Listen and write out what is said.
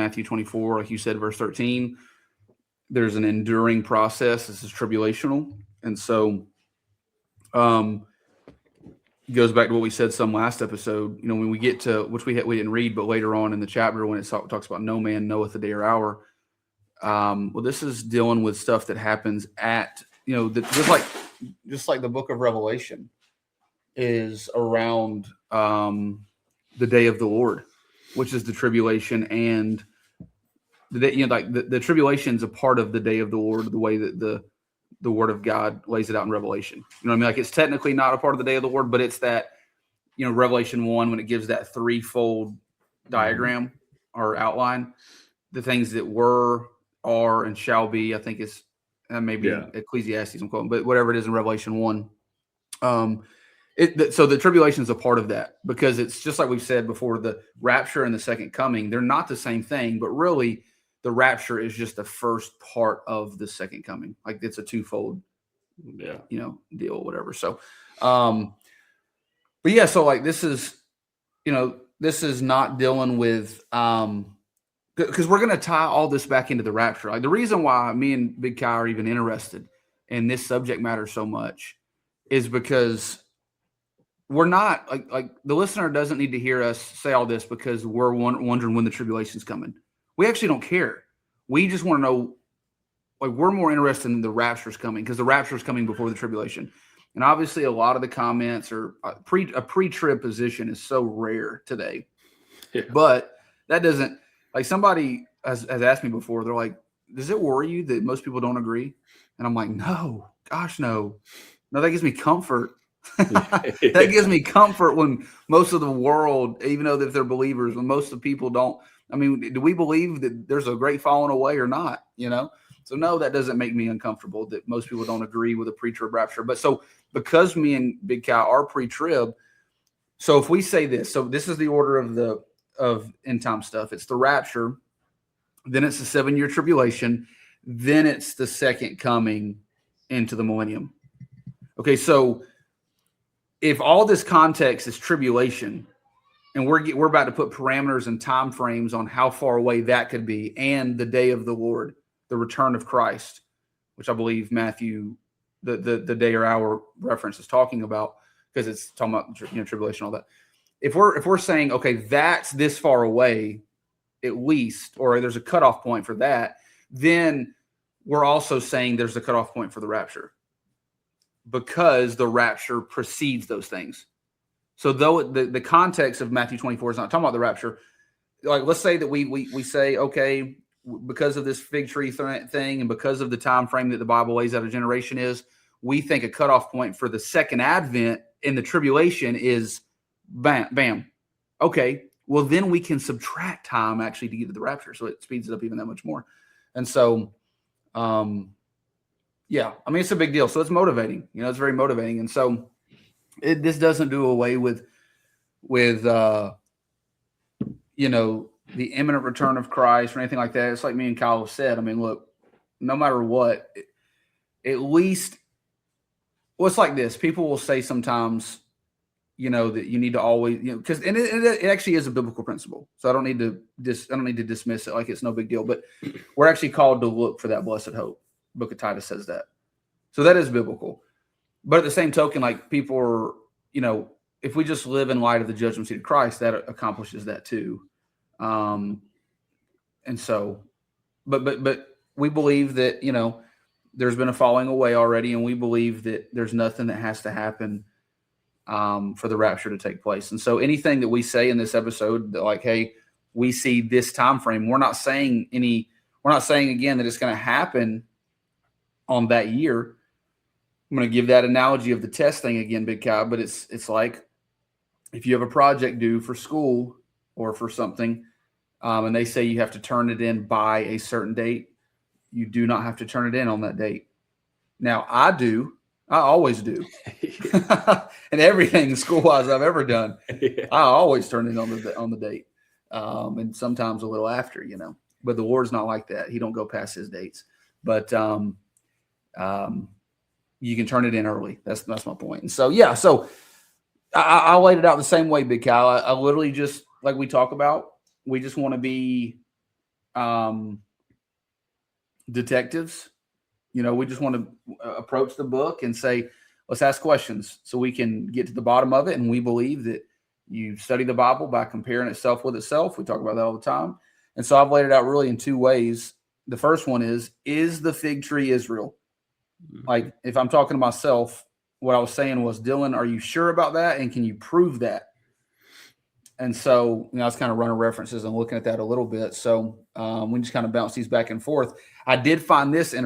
Matthew 24, like you said, verse 13, there's an enduring process. This is tribulational. And so it goes back to what we said some last episode. When we get to, which we didn't read, but later on in the chapter when it talks about no man knoweth the day or hour. Well, this is dealing with stuff that happens at, just like the book of Revelation is around the day of the Lord, which is the tribulation, and the tribulation is a part of the day of the Lord, the way that the Word of God lays it out in Revelation. You know what I mean? Like, it's technically not a part of the day of the Lord, but it's that, Revelation 1, when it gives that threefold diagram or outline, the things that were, are, and shall be. I think it's maybe Ecclesiastes, I'm quoting, but whatever it is in Revelation 1. So the tribulation is a part of that, because it's just like we've said before, the rapture and the second coming, they're not the same thing, but really the rapture is just the first part of the second coming. Like, it's a twofold, deal, whatever. So, but yeah, so like this is not dealing with, because we're going to tie all this back into the rapture. Like, the reason why me and Big Kai are even interested in this subject matter so much is because we're not like the listener doesn't need to hear us say all this because we're wondering when the tribulation's coming. We actually don't care. We just want to know, like, we're more interested in the rapture's coming, because the rapture is coming before the tribulation. And obviously a lot of the comments are a pre-trib position is so rare today. Yeah. But that doesn't, like, somebody has asked me before, they're like, does it worry you that most people don't agree? And I'm like, no, gosh, no. No, that gives me comfort. That gives me comfort when most of the world, even though that they're believers, when most of the people don't. I mean, do we believe that there's a great falling away or not? So no, that doesn't make me uncomfortable that most people don't agree with a pre-trib rapture. But so because me and Big Cow are pre-trib, so if we say this, so this is the order of end time stuff. It's the rapture, then it's the 7-year tribulation, then it's the second coming into the millennium. Okay, so if all this context is tribulation, and we're about to put parameters and time frames on how far away that could be, and the day of the Lord, the return of Christ, which I believe Matthew, the day or hour reference is talking about, because it's talking about tribulation, all that. If we're saying, okay, that's this far away, at least, or there's a cutoff point for that, then we're also saying there's a cutoff point for the rapture, because the rapture precedes those things. So though the context of Matthew 24 is not talking about the rapture, like, let's say that we say, okay, because of this fig tree thing and because of the time frame that the Bible lays out a generation is, we think a cutoff point for the second advent in the tribulation is bam. Okay, well, then we can subtract time actually to get to the rapture. So it speeds it up even that much more. And so, yeah, I mean, it's a big deal. So it's motivating, it's very motivating. And so this doesn't do away with the imminent return of Christ or anything like that. It's like me and Kyle have said. I mean, look, no matter what, at least, well, it's like this. People will say sometimes, that you need to always, because it actually is a biblical principle. So I don't need to dismiss it like it's no big deal. But we're actually called to look for that blessed hope. Book of Titus says that. So that is biblical. But at the same token, like, people are, if we just live in light of the judgment seat of Christ, that accomplishes that too. And so, but we believe that, there's been a falling away already, and we believe that there's nothing that has to happen for the rapture to take place. And so anything that we say in this episode, that, like, hey, we see this time frame, we're not saying again that it's going to happen on that year. I'm going to give that analogy of the test thing again, Big Cow, but it's like, if you have a project due for school or for something, and they say you have to turn it in by a certain date, you do not have to turn it in on that date. Now, I always do. And everything school-wise I've ever done, I always turn it on the date, and sometimes a little after, But the Lord's not like that. He don't go past his dates. But you can turn it in early. That's my point. And so, yeah, so I laid it out the same way, Big Kyle. I literally just, like we talk about, we just want to be detectives. We just want to approach the book and say, let's ask questions so we can get to the bottom of it. And we believe that you study the Bible by comparing itself with itself. We talk about that all the time. And so I've laid it out really in two ways. The first one is the fig tree Israel? Like, if I'm talking to myself, what I was saying was, Dylan, are you sure about that? And can you prove that? And so, I was kind of running references and looking at that a little bit. So we just kind of bounce these back and forth. I did find this interesting.